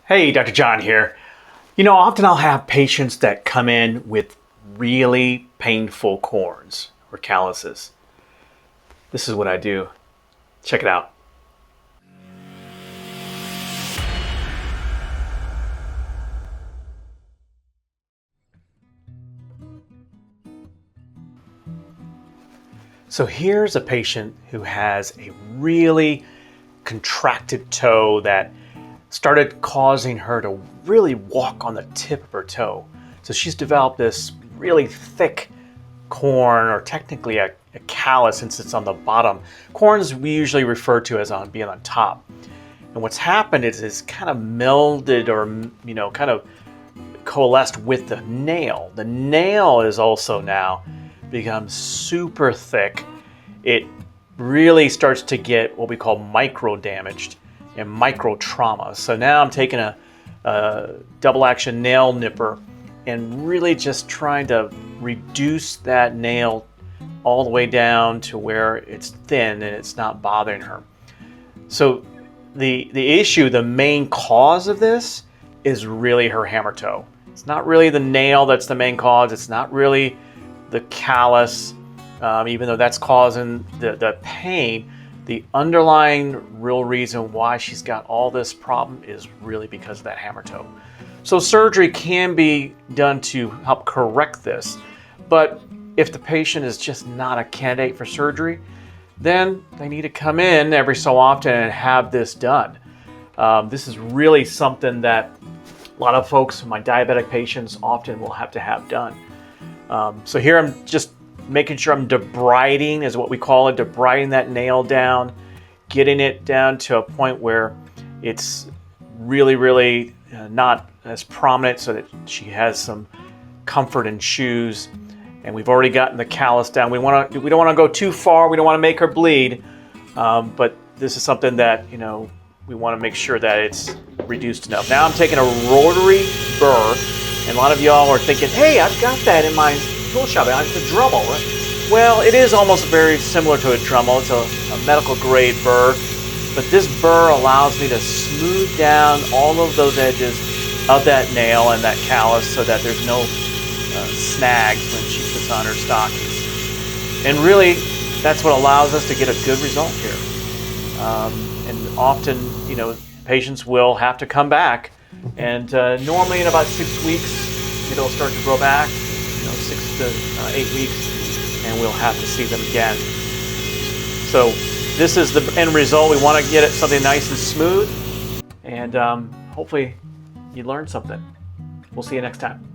Hey, Dr. John here. Often I'll have patients that come in with really painful corns or calluses. This is what I do. Check it out. So here's a patient who has a really contracted toe that started causing her to really walk on the tip of her toe. So she's developed this really thick corn, or technically a callus since it's on the bottom. Corns we usually refer to as being on top. And what's happened is it's kind of melded or kind of coalesced with the nail. The nail is also now become super thick. It really starts to get what we call micro damaged and micro trauma. So now I'm taking a double action nail nipper and really just trying to reduce that nail all the way down to where it's thin and it's not bothering her. So the issue, the main cause of this is really her hammer toe. It's not really the nail that's the main cause. It's not really the callus, even though that's causing the pain. The underlying real reason why she's got all this problem is really because of that hammer toe. So surgery can be done to help correct this, but if the patient is just not a candidate for surgery, then they need to come in every so often and have this done. This is really something that a lot of folks, my diabetic patients, often will have to have done. So here I'm just making sure I'm debriding, is what we call it, debriding that nail down, getting it down to a point where it's really not as prominent, so that she has some comfort in shoes. And we've already gotten the callus down. We don't want to go too far. We don't want to make her bleed, but this is something that we want to make sure that it's reduced enough. Now I'm taking a rotary burr, and a lot of y'all are thinking, "Hey, I've got that in my tool shop. It's a Dremel." Well, it is almost very similar to a Dremel. It's a medical grade burr, but this burr allows me to smooth down all of those edges of that nail and that callus so that there's no snags when she puts on her stockings. And really, that's what allows us to get a good result here. And often, patients will have to come back, and normally in about 6 weeks, it'll start to grow back. 6 to 8 weeks, and we'll have to see them again. So this is the end result. We want to get it something nice and smooth, and hopefully you learned something. We'll see you next time.